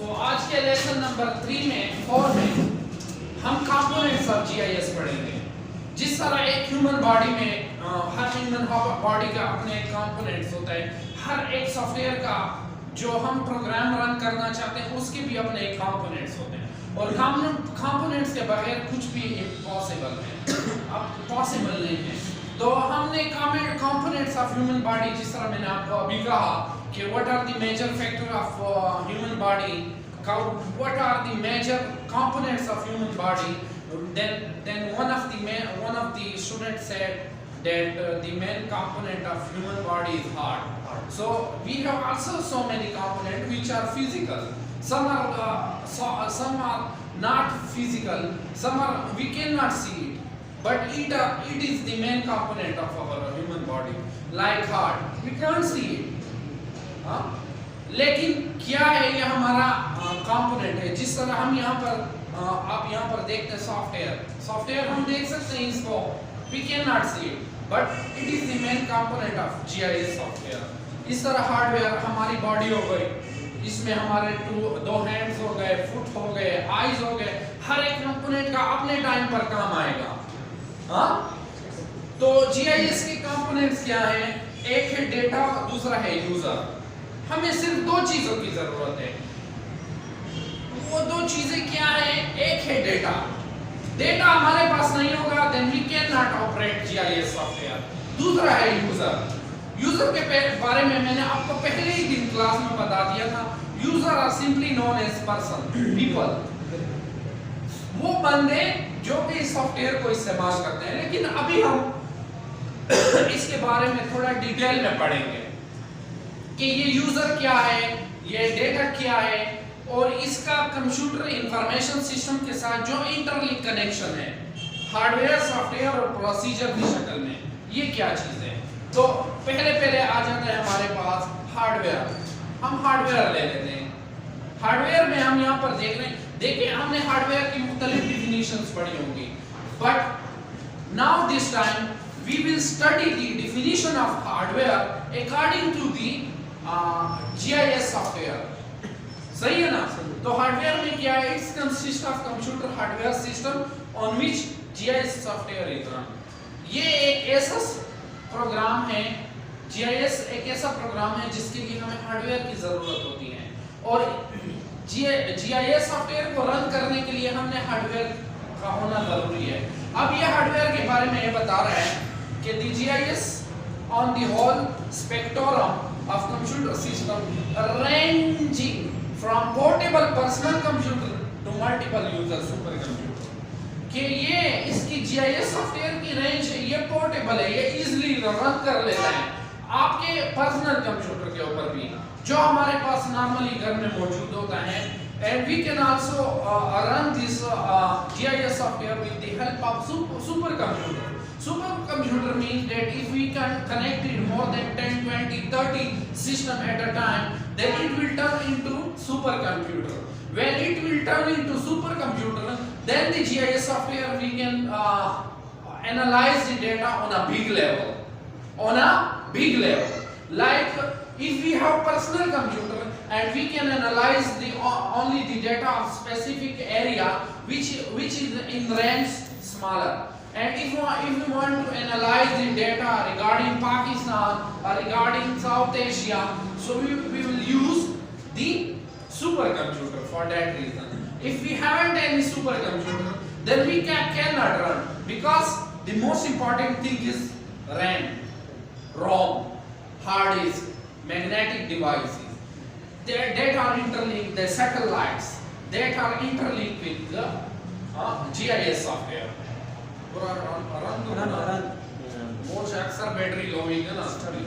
तो आज के लेसन नंबर 3 में 4 में हम कंपोनेंट्स ऑफ जीआईएस पढ़ेंगे। जिस तरह एक ह्यूमन बॉडी में हर ह्यूमन बॉडी का अपने कंपोनेंट्स होता है, हर एक सॉफ्टवेयर का जो हम प्रोग्राम रन करना चाहते हैं उसके भी अपने कंपोनेंट्स होते हैं और कंपोनेंट्स के बगैर कुछ भी इम्पॉसिबल है, अब पॉसिबल नहीं है। तो हमने कंपोनेंट्स ऑफ ह्यूमन बॉडी, जिस तरह मैंने आपको अभी कहा कि what are the major factor of human body, what are the major components of human body, then one of the students said that the main component of human body is heart. So we have also so many components which are physical. Some are not physical, some are we cannot see it, but it is the main component of our human body, like heart we can't see it, लेकिन क्या है ये हमारा component है। जिस तरह हम यहाँ पर आप यहाँ पर देखते हैं सॉफ्टवेयर हम देख सकते हैं इसको, we cannot see it, but it is the main component of GIS software. इस तरह हार्डवेयर हमारी बॉडी हो गई, इसमें हमारे दो हैंड्स हो गए, फुट हो गए, आईज हो गए, हर एक कंपोनेंट का अपने टाइम पर काम आएगा। तो GIS के कंपोनेंट्स क्या हैं? एक है डेटा, दूसरा है यूजर। हमें सिर्फ दो चीजों की जरूरत है। वो दो चीजें क्या है? एक है डेटा। डेटा हमारे पास नहीं होगा then we can not operate GIS software. दूसरा है यूजर। यूजर के बारे में मैंने आपको पहले ही दिन क्लास में बता दिया था। User are simply known as person, people, वो बंदे जो कि इस सॉफ्टवेयर को इस्तेमाल करते हैं। लेकिन अभी हम इसके बारे में थोड़ा डिटेल में पढ़ेंगे कि ये यूजर क्या है, ये डेटा क्या है और इसका कंप्यूटर इंफॉर्मेशन सिस्टम के साथ जो इंटरलिंक कनेक्शन है हार्डवेयर, सॉफ्टवेयर और प्रोसीजर की शक्ल में, ये क्या चीज है। तो पहले आ जाता है हमारे पास हार्डवेयर। हम हार्डवेयर ले लेते हैं। हार्डवेयर में हम यहाँ पर देख रहे हैं, देखिए हमने हार्डवेयर की मुख्तलिफ डिफिनीशंस पढ़ी होंगी, but now this time we will study the definition of hardware according to the GIS software. सही है ना? तो हार्डवेयर में क्या है? It's consist of computer hardware system on which GIS software is run. ये एक ऐसा प्रोग्राम है, GIS एक ऐसा प्रोग्राम है जिसके लिए हमें हार्डवेयर की जरूरत होती है और GIS सॉफ्टवेयर को रन करने के लिए हमने हार्डवेयर का होना जरूरी है। अब ये हार्डवेयर के बारे में ये बता रहा है कि the GIS on the whole spectrum of computer system ranging from portable personal computer to multiple user super computer, कि ये इसकी GIS सॉफ्टवेयर की रेंज है, ये पोर्टेबल है, ये इजीली रन कर लेता है आपके पर्सनल कंप्यूटर के ऊपर भी जो हमारे पास नॉर्मली घर में मौजूद होता है। And we can also run this GIS software with the help of supercomputer. Supercomputer means that if we can connect it more than 10, 20, 30 system at a time, then it will turn into supercomputer. When it will turn into supercomputer, then the GIS software we can analyze the data on a big level. On a big level. Like if we have personal computer and we can analyze only the data of specific area which is in range smaller, and if we want to analyze the data regarding Pakistan or regarding South Asia, so we will use the supercomputer for that reason. If we haven't any supercomputer, then we cannot run, because the most important thing is RAM, ROM, hard disk, magnetic devices that are interlinked, the satellites that are interlinked with the GIS software. Most अक्सर battery low हुई है ना,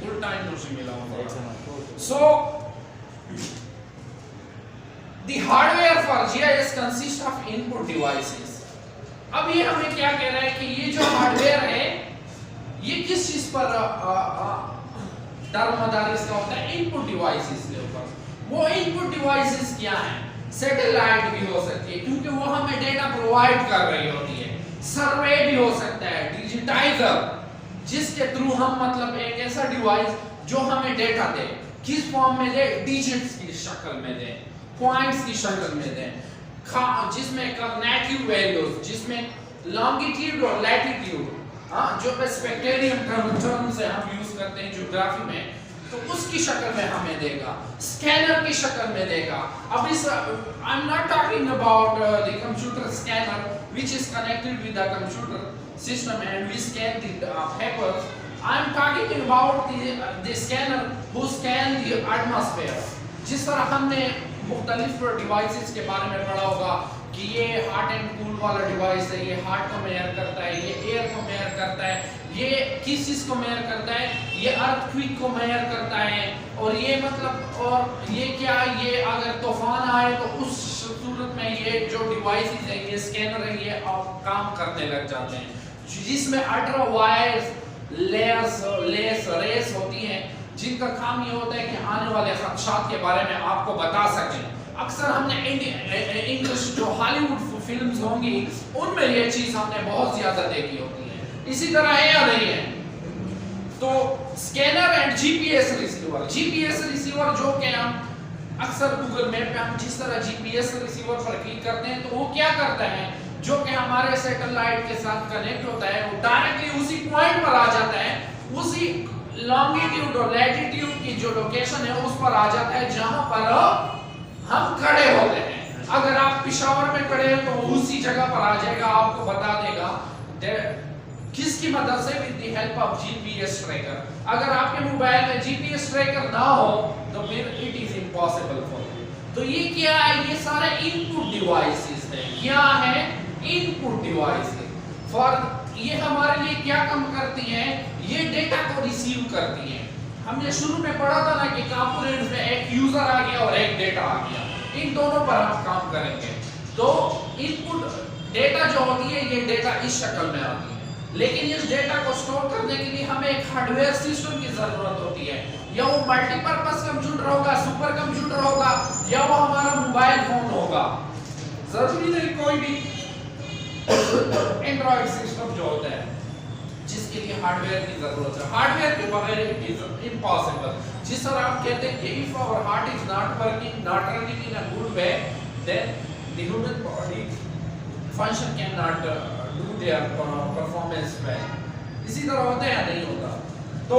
full time उसे मिला होगा। So the hardware for GIS consists of input devices. अब ये हमें क्या कह रहा है कि ये जो हार्डवेयर है ये किस चीज पर दारोमदार इसका होता है? इनपुट डिवाइसेस के ऊपर। वो इनपुट डिवाइसेस क्या हैं? सैटेलाइट भी हो सकती है क्योंकि वो हमें डेटा प्रोवाइड कर रही होती है, सर्वे भी हो सकता है, डिजिटाइजर जिसके थ्रू हम मतलब एक ऐसा डिवाइस जो हमें डेटा दे, किस फॉर्म में दे? डिजिट्स की शक्ल में दे। पॉइंट्स की शक्ल में दें, जिसमें कॉग्निटिव वैल्यूज, जिसमें लॉन्गिट्यूड और लैटिट्यूड, जो स्पेक्टेरियम टर्म्स है हम यूज करते हैं ज्योग्राफी में, तो उसकी शक्ल में हमें देगा, स्कैनर की शक्ल में देगा। अब इस I am not talking about the computer scanner which is connected with the computer system and we scan the papers. I am talking about the scanner who scan the atmosphere. जिस तरह हमने मुख्तलिफ डिवाइसेस के बारे में पढ़ा होगा कि ये हॉट एंड कूल वाला डिवाइस है, ये हार्ट को मेजर करता है, ये एयर को मेजर करता है, ये किस चीज को मेजर करता है, ये अर्थक्वेक को मेजर करता है, और ये मतलब और ये क्या, ये अगर तूफान आए तो उस सूरत में ये जो डिवाइसेस है, ये स्कैनर है, ये काम करने लग जाते हैं, जिसमें अल्ट्रा वायरलेस रेस होती हैं, जिनका काम ये होता है कि आने वाले खदशात के बारे में आपको बता सकें। अक्सर हमने इंग्लिश जो हॉलीवुड फिल्म्स होंगी उनमें ये चीज हमने बहुत ज्यादा देखी होती है। इसी तरह है या नहीं है? तो scanner and GPS receiver, GPS receiver जो कि हम अक्सर गूगल मैप पे हम जिस तरह जीपीएस रिसीवर पर क्लिक करते हैं तो वो क्या करता है, जो कि हमारे सैटेलाइट के साथ कनेक्ट होता है, वो डायरेक्टली उसी पॉइंट पर आ जाता है, उसी लॉन्गिट्यूड और लैटिट्यूड की जो लोकेशन है उस पर आ जाता है जहां पर हम खड़े होते हैं। अगर आप पेशावर में खड़े हैं तो उसी जगह पर आ जाएगा, आपको बता देगा किसकी मदद से, with the help of GPS tracker. अगर आपके मोबाइल में जीपीएस ट्रैकर ना हो तो फिर it is impossible for you. तो ये क्या है, ये सारे इनपुट डिवाइसेस हैं। क्या है? Input devices. फॉर ये हमारे लिए क्या काम करती हैं, ये डेटा को रिसीव करती हैं। हमने शुरू में पढ़ा था ना कि कंपोनेंट्स में एक यूजर आ गया और एक डेटा आ गया, इन दोनों पर हम काम करेंगे। तो इनपुट डेटा जो होती है, ये डेटा इस शक्ल में आती है, लेकिन इस डेटा को स्टोर करने के लिए हमें एक हार्डवेयर सिस्टम की जरूरत होती है। या वो मल्टीपर्पज कंप्यूटर होगा, सुपर कंप्यूटर होगा, या वो हमारा मोबाइल फोन होगा, जरूरी नहीं कोई भी एंड्रॉइड सिस्टम जो होता है जिसके लिए हार्डवेयर की जरूरत है। हार्डवेयर के बगैर इट इज इम्पॉसिबल। जिस तरह आप कहते हैं कि if our heart is not running in a good way, then the human body function can not do their performance well. इसी तरह होता है या नहीं होता? तो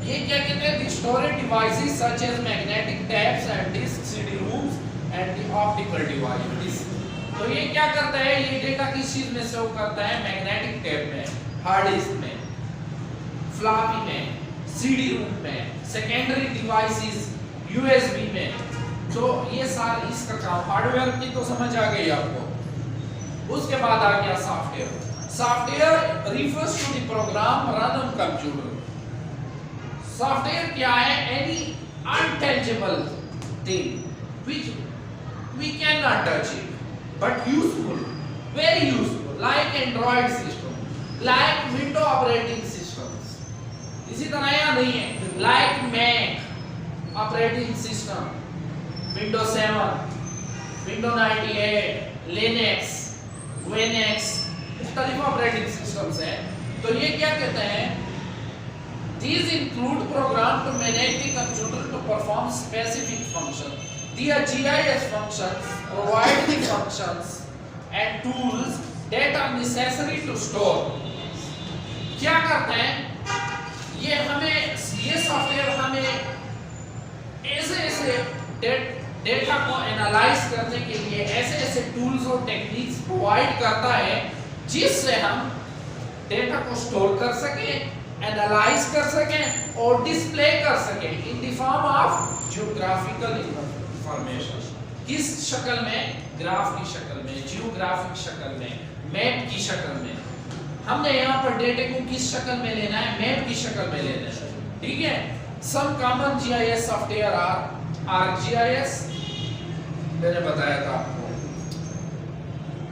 ये क्या कहते हैं, the storage devices such as magnetic tapes and disk, CD rooms and the optical device. तो ये क्या करता है, ये डेटा किस चीज में सेव करता है, मैग्नेटिक टैप में, हार्ड डिस्क में, फ्लॉपी में, सीडी रूम में, सेकेंडरी डिवाइसेस यूएसबी में। तो ये सारा इसका काम, हार्डवेयर की तो समझ आ गई आपको। उसके बाद आ गया software. Software refers to the program run on computer. Software क्या है? Any intangible thing which we can not touch it but useful, very useful, like Android system, like Windows operating systems. इसी तरह या नहीं है, like Mac operating system, Windows 7, Windows 98, Linux, Winx, मुख्तलिफ operating systems हैं। तो ये क्या कहते हैं, these include program to manage the computer to perform specific function. The GIS functions provide the functions and tools that are necessary to store. क्या करते हैं ये हमें, ये सॉफ्टवेयर हमें ऐसे डेटा को एनालाइज करने के लिए ऐसे टूल्स और टेक्निक्स प्रोवाइड करता है जिससे हम डेटा को स्टोर कर सकें, एनालाइज कर सकें और डिस्प्ले कर सकें in the form of geographical information. किस शक्ल में? ग्राफ की शक्ल में, जियोग्राफिक शक्ल में, मैप की शक्ल में। हमने यहाँ पर डेटा को किस शक्ल में लेना है? मैप की शक्ल में लेना है, ठीक है। Some common GIS software are ArcGIS, मैंने बताया था आपको,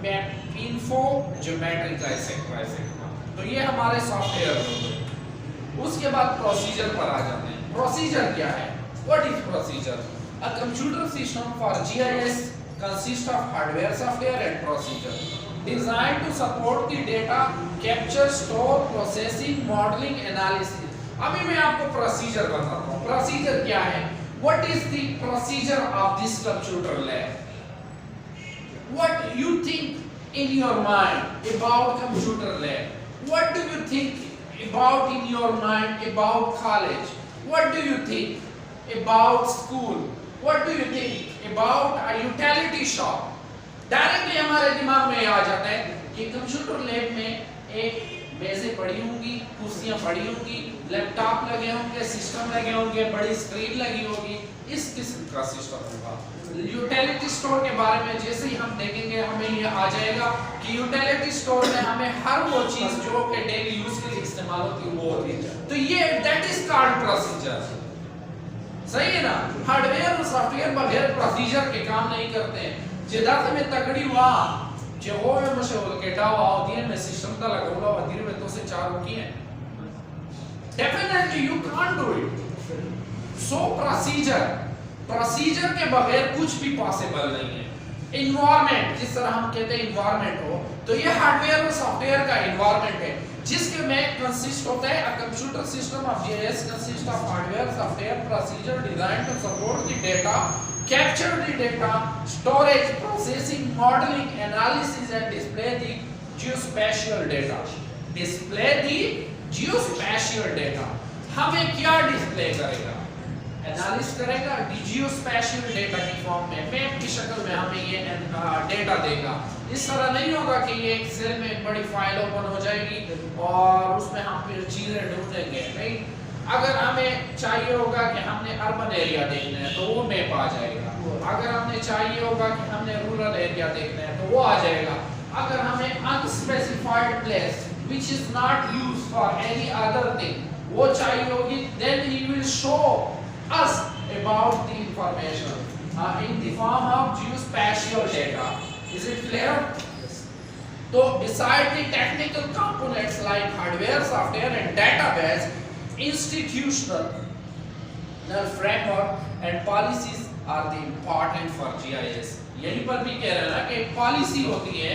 मैप इन्फो, ज्योमेट्रिक एक्सेट्रा। तो ये हमारे सॉफ्टवेयर होंगे। उसके बाद प्रोसीजर पर आ जाते हैं। प्रोसीजर क्या है? What is procedure? A computer system for GIS consists of hardware, software and procedure designed to support the data capture, store, processing, modeling, analysis. अभी मैं आपको प्रोसीजर बताता हूँ। प्रोसीजर क्या है? what is the procedure of this computer lab? What you think in your mind about computer lab? What do you think about in your mind about college? What do you think about school? What do you think about a utility shop? Directly हमारे दिमाग में आ जाता है कि computer lab में एक मेजें पड़ी होंगी, कुर्सियां पड़ी होंगी, लैपटॉप लगे होंगे, सिस्टम लगे होंगे, बड़ी स्क्रीन लगी होगी, इस किस्म का सिस्टम होगा। यूटिलिटी स्टोर के बारे में जैसे ही हम देखेंगे हमें ये आ जाएगा कि यूटिलिटी स्टोर में हमें हर वो चीज जो कि डेली यूज के लिए इस्तेमाल होती है वो होती है। तो ये दैट इज कॉल्ड प्रोसीजर। सही है ना? हार्डवेयर और सॉफ्टवेयर बगैर प्रोसीजर के काम नहीं करते हैं। जेदात में तकड़ी हुआ जे हो में मशहूर केटा हुआ दिन में सिस्टम का लगाऊंगा वदीर में तो से चार की है। Definitely you can't do it. So procedure के बगैर कुछ भी पॉसिबल नहीं है। एनवायरनमेंट, जिस तरह हम कहते हैं एनवायरनमेंट हो, तो ये हार्डवेयर और सॉफ्टवेयर का एनवायरनमेंट है जिसके में कंसिस्ट होता है a computer system of GIS consist of hardware, software, procedure design to support the data, capture the data, storage, processing, modeling, analysis and display the geospatial data. Display the geospatial data. हमें क्या display करेगा? Analysis करेगा geospatial data की form में, map की शक्ल में हमें ये डेटा देगा। इस तरह नहीं होगा कि ये एक सेल में एक बड़ी फाइल ओपन हो जाएगी और उसमें हम फिर चीजें ढूंढेंगे। नहीं, अगर हमें चाहिए होगा कि हमने अर्बन एरिया देखना है तो वो मैप आ जाएगा। अगर हमने चाहिए होगा कि हमने रूरल एरिया देखना है तो वो आ जाएगा। अगर हमें unspecified place which is not used for any other thing वो चाहिए होगी, then he will show us about the information in the form of geospatial data. Is it clear? So beside the technical components like hardware, software and database, institutional framework and policies are the important for GIS. यहीं पर भी कह रहे हैं ना कि एक policy होती है,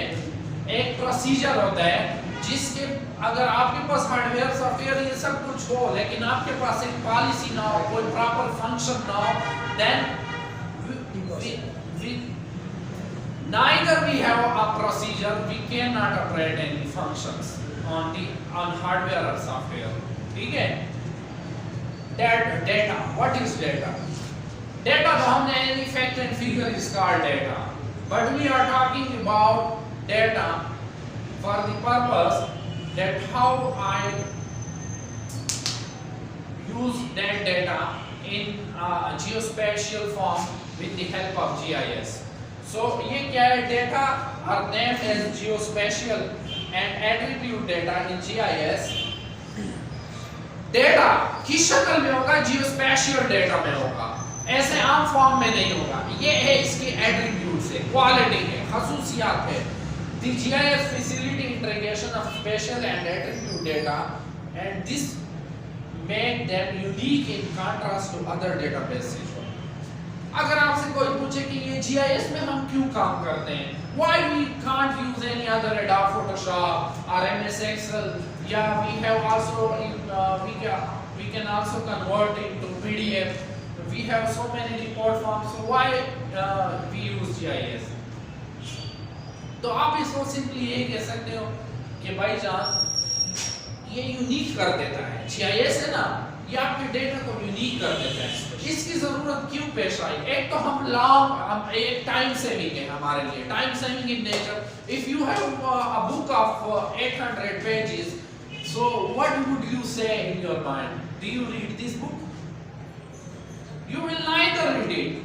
एक प्रोसीजर होता है जिसके अगर आपके पास हार्डवेयर सॉफ्टवेयर ये सब कुछ हो लेकिन आपके पास एक पॉलिसी ना हो, कोई प्रॉपर फंक्शन ना हो, then we neither we have a procedure, we cannot operate any functions on hardware or software. ठीक है? Data, what is data? Data तो हमने any fact and figure is called data, but we are talking about data for the purpose that how I use that data in geospatial form with the help of GIS. So ये क्या है? Data are named as geospatial and attribute data in GIS. Data किस शक्ल में होगा? Geospatial data में होगा, ऐसे आम फॉर्म में नहीं होगा। ये है इसके एट्रीब्यूट्स है, क्वालिटी है, खसूसियात है। The GIS facility integration of spatial and attribute data and this make them unique in contrast to other databases. अगर आपसे कोई पूछे कि ये GIS में हम क्यों काम करते हैं, why we can't use any other Adobe Photoshop or MS Excel, yeah we have also we can also convert into PDF, we have so many report forms, so why we use GIS? तो आप इसको simply ये कह सकते हो कि भाईजान ये यूनिक कर देता है। GIS है ना, ये आपके डेटा को यूनिक कर देता है। इसकी जरूरत क्यों पेश आई? एक तो हम एक टाइम सेविंग है हमारे लिए, time saving in nature. If you have a book of 800 pages, so what would you say in your mind? Do you read this book? You will neither read it.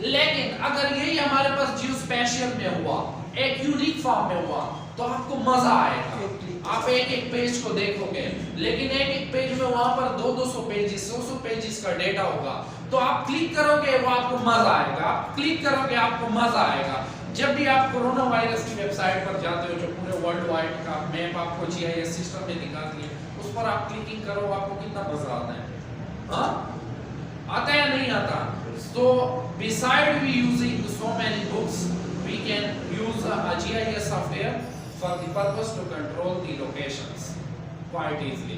लेकिन अगर यही हमारे पास geospatial में हुआ, एक यूनिक फॉर्म में हुआ, तो आपको मजा आएगा। आप एक एक पेज को देखोगे, लेकिन एक एक पेज में वहां पर 200 पेजेस 100 पेजेस का डेटा होगा, तो आप क्लिक करोगे वो आपको मजा आएगा, आप क्लिक करोगे आपको मजा आएगा। जब भी आप कोरोना वायरस की वेबसाइट पर जाते हो जो पूरे वर्ल्ड वाइड का मैप आपको GIS सिस्टम में दिखाती है, उस पर आप क्लिकिंग करो, आपको कितना मजा आता है? हाँ, आता है या नहीं आता? So beside we using so many books, we can use a GIS software for the purpose to control the locations quite easily.